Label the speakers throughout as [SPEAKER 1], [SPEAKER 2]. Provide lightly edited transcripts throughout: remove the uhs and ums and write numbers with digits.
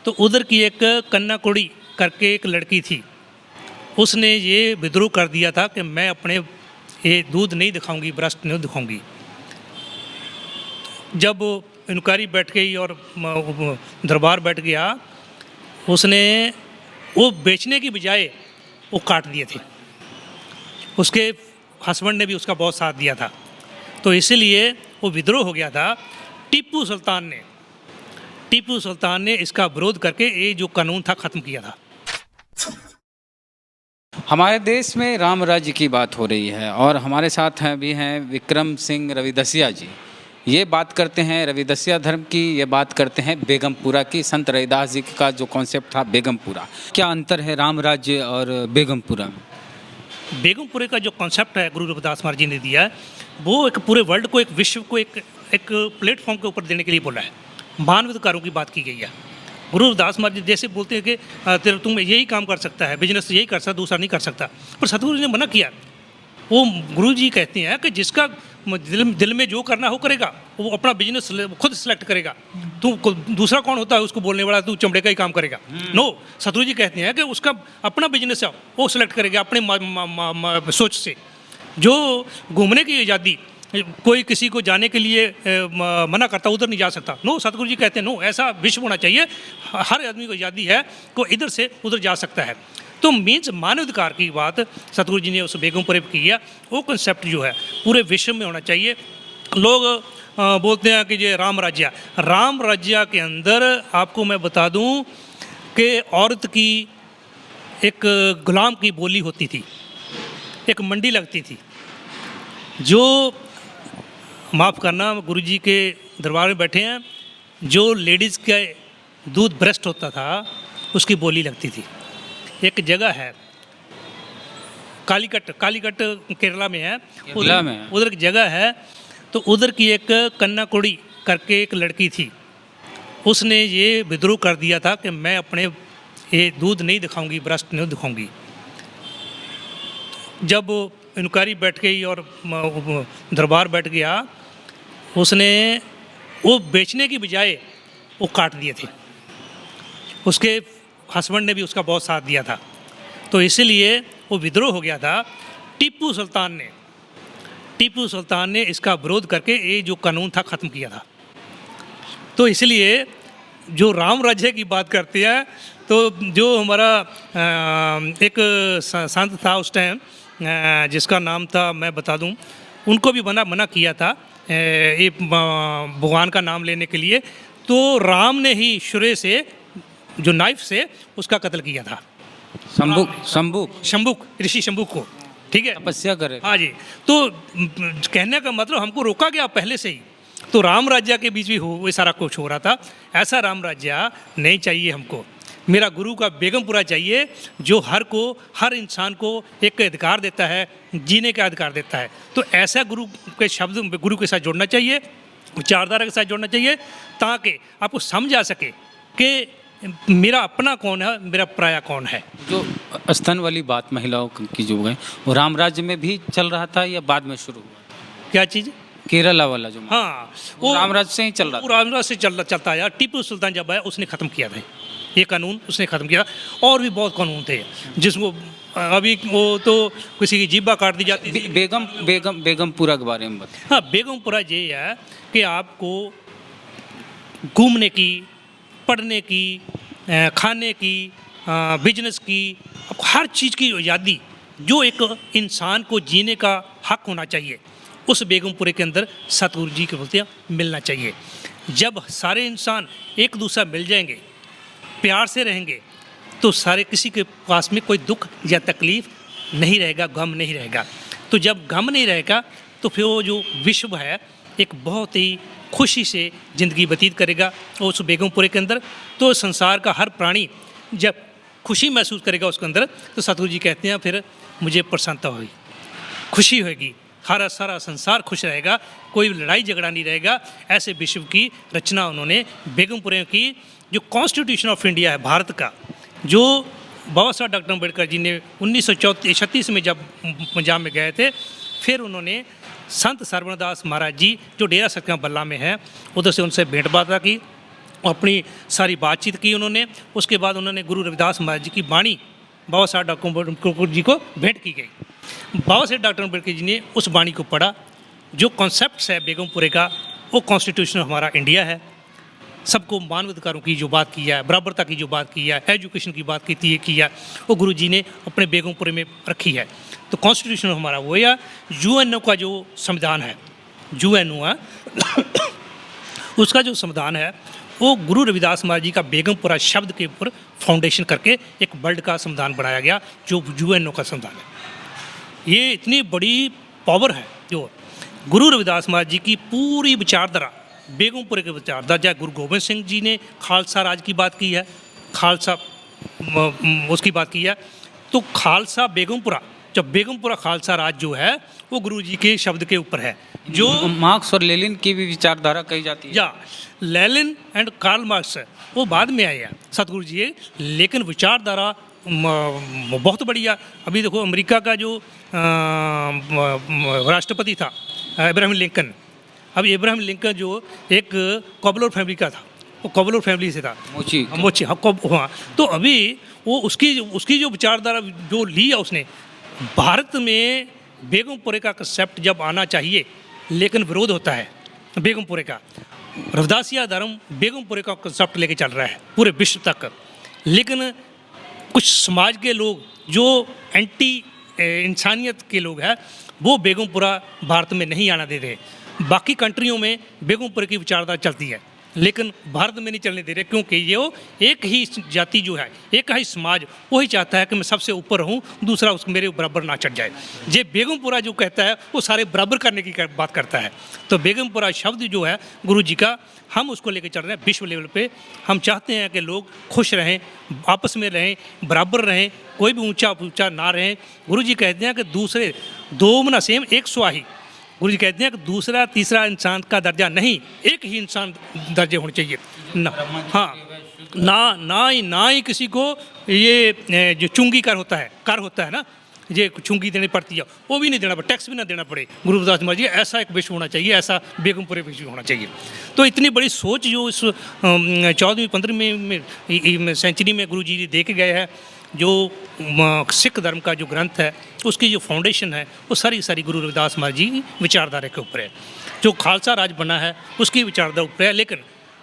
[SPEAKER 1] तो उधर की एक कन्ना कुड़ी करके एक लड़की थी, उसने ये विद्रोह कर दिया था कि मैं अपने ये दूध नहीं दिखाऊंगी, ब्रेस्ट नहीं दिखाऊंगी। जब इंक्वायरी बैठ गई और दरबार बैठ गया, उसने वो बेचने की बजाय वो काट दिए थे। उसके हस्बैंड ने भी उसका बहुत साथ दिया था, तो इसीलिए वो विद्रोह हो गया था। टीपू सुल्तान ने इसका विरोध करके ये जो कानून था ख़त्म किया था।
[SPEAKER 2] हमारे देश में राम राज्य की बात हो रही है और हमारे साथ हैं भी हैं विक्रम सिंह रविदासिया जी। ये बात करते हैं रविदासिया धर्म की, ये बात करते हैं बेगमपुरा की। संत रविदास जी का जो कॉन्सेप्ट था बेगमपुरा, क्या अंतर है राम राज्य और बेगमपुरा में?
[SPEAKER 1] बेगमपुरे का जो कॉन्सेप्ट है गुरु रविदास महाराज जी ने दिया है, वो एक पूरे वर्ल्ड को, एक विश्व को एक प्लेटफॉर्म के ऊपर देने के लिए बोला है। मानवाधिकारों की बात की गई है। गुरु रविदास महाराज जी जैसे बोलते हैं कि तुम यही काम कर सकता है, बिजनेस यही कर सकता, दूसरा नहीं कर सकता, पर सतगुरु जी ने मना किया। वो गुरु जी कहते हैं कि जिसका दिल में जो करना हो करेगा, वो अपना बिजनेस खुद सिलेक्ट करेगा। तू दूसरा कौन होता है उसको बोलने वाला, तू चमड़े का ही काम करेगा? नो, सतगुरु जी कहते हैं कि उसका अपना बिजनेस है, वो सिलेक्ट करेगा अपने सोच से। जो घूमने की आज़ादी, कोई किसी को जाने के लिए मना करता, उधर नहीं जा सकता। नो, सतगुरु जी कहते हैं नो, ऐसा विश्व होना चाहिए, हर आदमी को आज़ादी है, को इधर से उधर जा सकता है। तो मीन्स मानवाधिकार की बात सतगुरु जी ने उस बेगमपुरे पर की है। वो कंसेप्ट जो है पूरे विश्व में होना चाहिए। लोग बोलते हैं कि ये राम राज्य के अंदर आपको मैं बता दूं कि औरत की एक गुलाम की बोली होती थी, एक मंडी लगती थी। जो माफ़ करना, गुरु जी के दरबार में बैठे हैं, जो लेडीज़ का दूध ब्रेस्ट होता था उसकी बोली लगती थी। एक जगह है कालीकट केरला में है, उधर एक जगह है, तो उधर की एक कन्ना कुड़ी करके एक लड़की थी, उसने ये विद्रोह कर दिया था कि मैं अपने ये दूध नहीं दिखाऊंगी, ब्रेस्ट नहीं दिखाऊंगी। जब इंक्वायरी बैठ गई और दरबार बैठ गया, उसने वो बेचने की बजाय वो काट दिए थे। उसके हस्बैंड ने भी उसका बहुत साथ दिया था, तो इसीलिए वो विद्रोह हो गया था। टीपू सुल्तान ने इसका विरोध करके ये जो कानून था ख़त्म किया था। तो इसलिए जो राम राज्य की बात करते हैं, तो जो हमारा एक संत था उस टाइम, जिसका नाम था, मैं बता दूं, उनको भी मना किया था ये भगवान का नाम लेने के लिए। तो राम ने ही शुरे से, जो नाइफ से उसका कत्ल किया था, शंभुक ऋषि शंभुक को, ठीक है,
[SPEAKER 2] तपस्या करे।
[SPEAKER 1] हाँ जी। तो कहने का मतलब हमको रोका गया पहले से ही। तो राम राज्य के बीच भी वो सारा कुछ हो रहा था। ऐसा राम राज्य नहीं चाहिए हमको। मेरा गुरु का बेगमपुरा चाहिए, जो हर इंसान को एक अधिकार देता है, जीने का अधिकार देता है। तो ऐसा गुरु के शब्द गुरु के साथ जोड़ना चाहिए, विचारधारा के साथ जोड़ना चाहिए, ताकि आपको समझ आ सके कि मेरा अपना कौन है, मेरा पराया कौन है।
[SPEAKER 2] जो स्तन वाली बात महिलाओं की जो है, वो राम राज्य में भी चल रहा था या बाद में शुरू हुआ?
[SPEAKER 1] क्या चीज़?
[SPEAKER 2] केरला वाला जो,
[SPEAKER 1] हाँ,
[SPEAKER 2] वो राम राज्य से ही चल रहा था।
[SPEAKER 1] राम राज्य से चलता आया। टीपू सुल्तान जब आया, उसने ख़त्म किया था ये कानून, उसने ख़त्म किया। और भी बहुत कानून थे जिसको अभी वो तो किसी की जीभा काट दी जाती थी।
[SPEAKER 2] बेगमपुरा के बारे में बताएं।
[SPEAKER 1] हाँ, बेगमपुरा ये है कि आपको घूमने की, पढ़ने की, खाने की, बिजनेस की, हर चीज़ की आज़ादी, जो एक इंसान को जीने का हक होना चाहिए, उस बेगमपुरे के अंदर सतगुरु जी के बोलते हैं मिलना चाहिए। जब सारे इंसान एक दूसरा मिल जाएंगे, प्यार से रहेंगे, तो सारे किसी के पास में कोई दुख या तकलीफ़ नहीं रहेगा, गम नहीं रहेगा। तो जब गम नहीं रहेगा, तो फिर वो जो विश्व है एक बहुत ही खुशी से ज़िंदगी व्यतीत करेगा उस बेगमपुरे के अंदर। तो संसार का हर प्राणी जब खुशी महसूस करेगा उसके अंदर, तो सतगुरु जी कहते हैं फिर मुझे प्रसन्नता होगी, खुशी होगी, सारा संसार खुश रहेगा, कोई लड़ाई झगड़ा नहीं रहेगा। ऐसे विश्व की रचना उन्होंने बेगमपुरे की। जो कॉन्स्टिट्यूशन ऑफ इंडिया है भारत का, जो बाबा साहब डॉक्टर अम्बेडकर जी ने 1936 में जब पंजाब में गए थे, फिर उन्होंने संत सरवणदास महाराज जी जो डेरा सतनाम बल्ला में हैं, उधर से उनसे भेंट वार्ता की। अपनी सारी बातचीत की उन्होंने। उसके बाद उन्होंने गुरु रविदास महाराज जी की वाणी बाबा साहब डॉक्टर अम्बेडकर जी को भेंट की गई। बाबा साहब डॉक्टर अम्बेडकर जी ने उस वाणी को पढ़ा। जो कॉन्सेप्ट्स है बेगमपुरे का, वो कॉन्स्टिट्यूशन हमारा इंडिया है। सबको मानवाधिकारों की जो बात की है, बराबरता की जो बात की है, एजुकेशन की बात की है, वो गुरु जी ने अपने बेगमपुरे में रखी है। तो कॉन्स्टिट्यूशन हमारा वो या यूएनओ का जो संविधान है, यूएनओ है उसका जो संविधान है वो गुरु रविदास महाराज जी का बेगमपुरा शब्द के ऊपर फाउंडेशन करके एक वर्ल्ड का संविधान बनाया गया, जो यूएनओ का संविधान है। ये इतनी बड़ी पावर है जो गुरु रविदास महाराज जी की पूरी विचारधारा, बेगमपुरे के विचारधारा, चाहे गुरु गोबिंद सिंह जी ने खालसा राज की बात की है, खालसा उसकी बात की है, तो खालसा बेगमपुरा, जब बेगमपुरा खालसा राज जो है वो गुरु जी के शब्द के ऊपर है। जो
[SPEAKER 2] मार्क्स और लेनिन की भी विचारधारा कही जाती है।
[SPEAKER 1] या लेनिन एंड कार्ल मार्क्स वो बाद में आए हैं सतगुरु जी, लेकिन विचारधारा बहुत बढ़िया। अभी देखो अमेरिका का जो राष्ट्रपति था अब्राहम लिंकन, अभी अब्राहम लिंकन जो एक कॉबलर फैमिली का था, वो कॉबलर फैमिली से था, मोची हाँ। तो अभी वो उसकी जो विचारधारा जो लिया उसने, भारत में बेगमपुरे का कंसेप्ट जब आना चाहिए लेकिन विरोध होता है बेगमपुरे का। रविदासिया धर्म बेगमपुरे का कंसेप्ट लेके चल रहा है पूरे विश्व तक, लेकिन कुछ समाज के लोग जो एंटी इंसानियत के लोग हैं वो बेगमपुरा भारत में नहीं आना दे रहे। बाकी कंट्रियों में बेगमपुरे की विचारधारा चलती है, लेकिन भारत में नहीं चलने दे रहे, क्योंकि ये वो एक ही जाति जो है, एक ही समाज वही चाहता है कि मैं सबसे ऊपर रहूं, दूसरा उसको मेरे बराबर ना चढ़ जाए। ये बेगमपुरा जो कहता है वो सारे बराबर करने की बात करता है। तो बेगमपुरा शब्द जो है गुरु जी का, हम उसको लेकर चल रहे हैं विश्व लेवल पे। हम चाहते हैं कि लोग खुश रहें, आपस में रहें, बराबर रहें, कोई भी ऊँचा ना रहें। गुरु जी कहते हैं कि दूसरे दो मना सेम एक स्वाही। गुरु जी कहते हैं कि दूसरा तीसरा इंसान का दर्जा नहीं, एक ही इंसान दर्जे होने चाहिए ना। हाँ, ना ही किसी को ये जो चुंगी कर होता है ना, ये चुंगी देनी पड़ती है, वो भी नहीं देना पड़े, टैक्स भी ना देना पड़े। गुरु रविदास महाराज जी ऐसा एक विश्व होना चाहिए, ऐसा बेगमपुरे विश्व होना चाहिए। तो इतनी बड़ी सोच जो इस 14वीं 15वीं सेंचुरी में गुरु जी दे के गए हैं, जो सिख धर्म का जो ग्रंथ है उसकी जो फाउंडेशन है वो सारी गुरु रविदास महाराज जी की विचारधारा के ऊपर है। जो खालसा राज बना है उसकी विचारधारा ऊपर है, लेकिन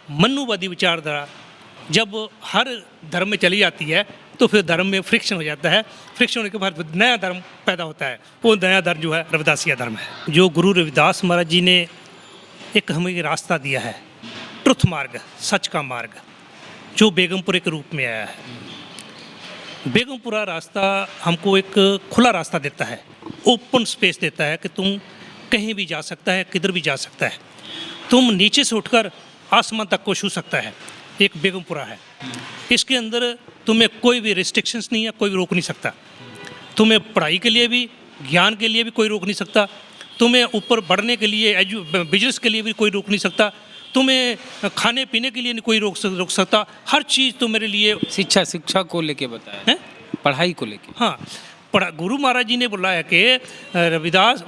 [SPEAKER 1] मनुवादी विचारधारा जब हर धर्म में चली जाती है तो फिर धर्म में फ्रिक्शन हो जाता है। फ्रिक्शन होने के बाद नया धर्म पैदा होता है, वो नया धर्म जो है रविदासिया धर्म है। जो गुरु रविदास महाराज जी ने एक हमें रास्ता दिया है, ट्रुथ मार्ग, सच का मार्ग, जो बेगमपुरे के रूप में आया है। बेगमपुरा रास्ता हमको एक खुला रास्ता देता है, ओपन स्पेस देता है कि तुम कहीं भी जा सकता है, किधर भी जा सकता है, तुम नीचे से उठकर आसमान तक को छू सकता है। एक बेगमपुरा है, इसके अंदर तुम्हें कोई भी रिस्ट्रिक्शंस नहीं है, कोई भी रोक नहीं सकता। तुम्हें पढ़ाई के लिए भी, ज्ञान के लिए भी कोई रोक नहीं सकता। तुम्हें ऊपर बढ़ने के लिए, बिजनेस के लिए भी कोई रोक नहीं सकता। तुम्हें खाने पीने के लिए कोई रोक सकता। हर चीज़ तो मेरे लिए
[SPEAKER 2] शिक्षा को लेके बताया है, पढ़ाई को लेके।
[SPEAKER 1] हाँ, गुरु महाराज जी ने बोला है कि रविदास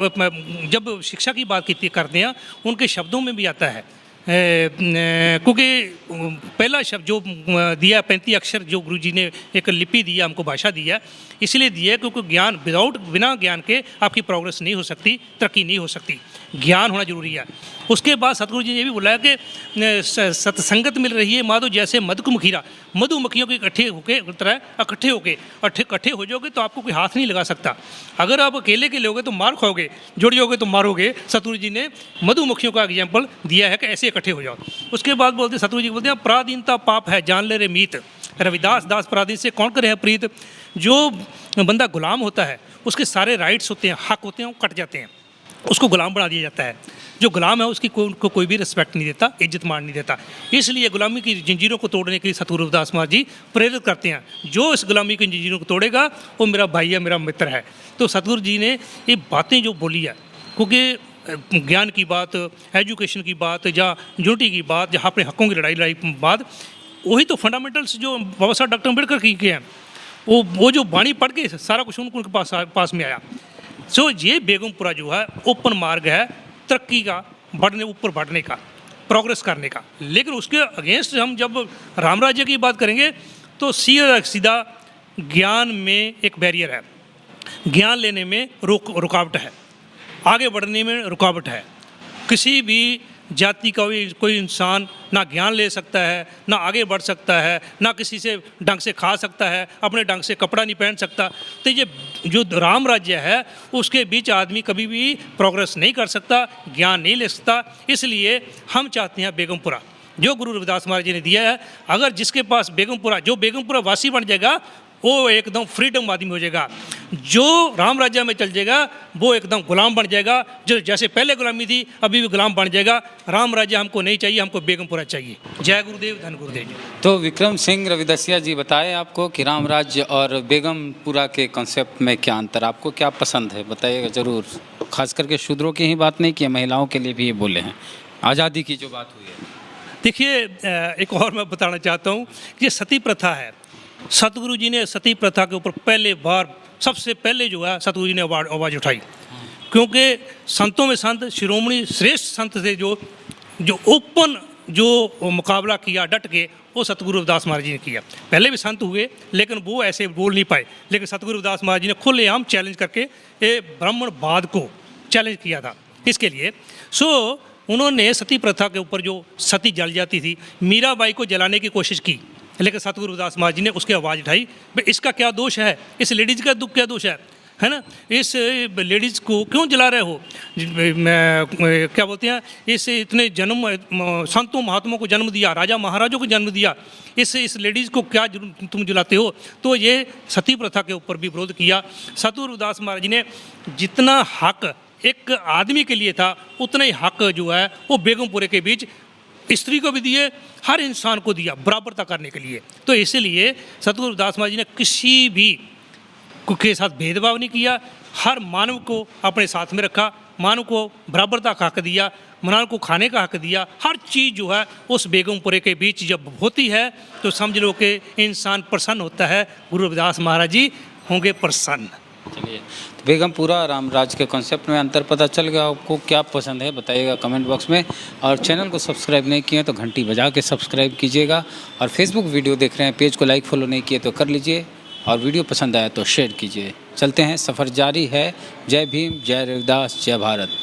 [SPEAKER 1] जब शिक्षा की बात करते हैं उनके शब्दों में भी आता है, क्योंकि पहला शब्द जो दिया 35 अक्षर जो गुरु जी ने एक लिपि दिया, हमको भाषा दिया, इसलिए दिया क्योंकि ज्ञान बिना ज्ञान के आपकी प्रोग्रेस नहीं हो सकती, तरक्की नहीं हो सकती। ज्ञान होना जरूरी है। उसके बाद सतगुरु जी ने भी बोला कि सत्संगत मिल रही है माधो जैसे मधु को मखीरा, मधुमक्खियों के इकट्ठे हो जाओगे तो आपको कोई हाथ नहीं लगा सकता। अगर आप अकेले के लोगे तो मार खाओगे, जुड़ जाओगे तो मारोगे। सतगुरु जी ने मधुमक्खियों का एग्जाम्पल दिया है कि ऐसे इकट्ठे हो जाओ। उसके बाद बोलते सतगुरु जी बोलते हैं पराधीनता पाप है जान ले रे मीत, रविदास दास पराधीन से कौन करे है प्रीत। जो बंदा गुलाम होता है उसके सारे राइट्स होते हैं, हक होते हैं, वो कट जाते हैं, उसको गुलाम बना दिया जाता है। जो गुलाम है उसकी कोई भी रिस्पेक्ट नहीं देता, इज्जत मान नहीं देता। इसलिए गुलामी की जंजीरों को तोड़ने के लिए सतगुरु रविदास महाराज जी प्रेरित करते हैं। जो इस गुलामी की जंजीरों को तोड़ेगा वो मेरा भाई है, मेरा मित्र है। तो सतगुरु जी ने ये बातें जो बोली है, क्योंकि ज्ञान की बात, एजुकेशन की बात, या यूनिटी की बात, जहाँ अपने हकों की लड़ाई बात, वही तो फंडामेंटल्स जो बाबा साहब डॉक्टर अम्बेडकर की हैं, वो जो वाणी पढ़ के सारा कुछ उनके पास में आया। सो ये बेगमपुरा जो है ओपन मार्ग है तरक्की का, ऊपर बढ़ने का। प्रोग्रेस करने का। लेकिन उसके अगेंस्ट हम जब राम राज्य की बात करेंगे तो सीधा ज्ञान में एक बैरियर है, ज्ञान लेने में रुकावट है, आगे बढ़ने में रुकावट है। किसी भी जाति का कोई इंसान ना ज्ञान ले सकता है, ना आगे बढ़ सकता है, ना किसी से ढंग से खा सकता है, अपने ढंग से कपड़ा नहीं पहन सकता। तो ये जो राम राज्य है उसके बीच आदमी कभी भी प्रोग्रेस नहीं कर सकता, ज्ञान नहीं ले सकता। इसलिए हम चाहते हैं बेगमपुरा जो गुरु रविदास महाराज जी ने दिया है, अगर जिसके पास बेगमपुरा, जो बेगमपुरा वासी बन जाएगा वो एकदम फ्रीडम आदमी हो जाएगा। जो राम राज्य में चल जाएगा वो एकदम गुलाम बन जाएगा। जो जैसे पहले गुलामी थी अभी भी गुलाम बन जाएगा। राम राज्य हमको नहीं चाहिए, हमको बेगमपुरा चाहिए। जय गुरुदेव, धन गुरुदेव जी।
[SPEAKER 2] तो विक्रम सिंह रविदसिया जी बताएं आपको कि राम राज्य और बेगमपुरा के कॉन्सेप्ट में क्या अंतर, आपको क्या पसंद है बताइएगा ज़रूर। खास करके शूद्रों की ही बात नहीं की, महिलाओं के लिए भी ये बोले हैं, आज़ादी की जो बात हुई है।
[SPEAKER 1] देखिए एक और मैं बताना चाहता हूँ कि ये सती प्रथा है। सतगुरु जी ने सती प्रथा के ऊपर पहले बार सबसे पहले जो है सतगुरु जी ने आवाज़ उठाई, क्योंकि संतों में संत शिरोमणि श्रेष्ठ संत से जो ओपन जो मुकाबला किया डट के, वो सतगुरु रविदास महाराज जी ने किया। पहले भी संत हुए लेकिन वो ऐसे बोल नहीं पाए, लेकिन सतगुरु रविदास महाराज जी ने खुलेआम चैलेंज करके ये ब्राह्मणवाद को चैलेंज किया था। इसके लिए उन्होंने सती प्रथा के ऊपर जो सती जल जाती थी, मीराबाई को जलाने की कोशिश की, लेकिन सतगुरु रविदास महाराज जी ने उसकी आवाज़ उठाई। भाई इसका क्या दोष है, इस लेडीज़ का दुख क्या दोष है ना, इस लेडीज़ को क्यों जला रहे हो, क्या बोलते हैं, इस इतने जन्म संतों महात्माओं को जन्म दिया, राजा महाराजों को जन्म दिया, इस लेडीज़ को क्या तुम जलाते हो। तो ये सती प्रथा के ऊपर भी विरोध किया। सतगुरु रविदास महाराज जी ने जितना हक एक आदमी के लिए था उतना ही हक जो है वो बेगमपुरे के बीच स्त्री को भी दिए, हर इंसान को दिया बराबरता करने के लिए। तो इसीलिए सतगुरु रविदास महाराज जी ने किसी भी के साथ भेदभाव नहीं किया, हर मानव को अपने साथ में रखा, मानव को बराबरता का हक दिया, मानव को खाने का हक दिया। हर चीज़ जो है उस बेगमपुरे के बीच जब होती है तो समझ लो कि इंसान प्रसन्न होता है। गुरु रविदास महाराज जी होंगे प्रसन्न।
[SPEAKER 2] चलिए, तो बेगमपुरा रामराज के कॉन्सेप्ट में अंतर पता चल गया। आपको क्या पसंद है बताइएगा कमेंट बॉक्स में, और चैनल को सब्सक्राइब नहीं किए तो घंटी बजा के सब्सक्राइब कीजिएगा, और फेसबुक वीडियो देख रहे हैं पेज को लाइक फॉलो नहीं किए तो कर लीजिए, और वीडियो पसंद आया तो शेयर कीजिए। चलते हैं, सफ़र जारी है। जय भीम, जय रविदास, जय भारत।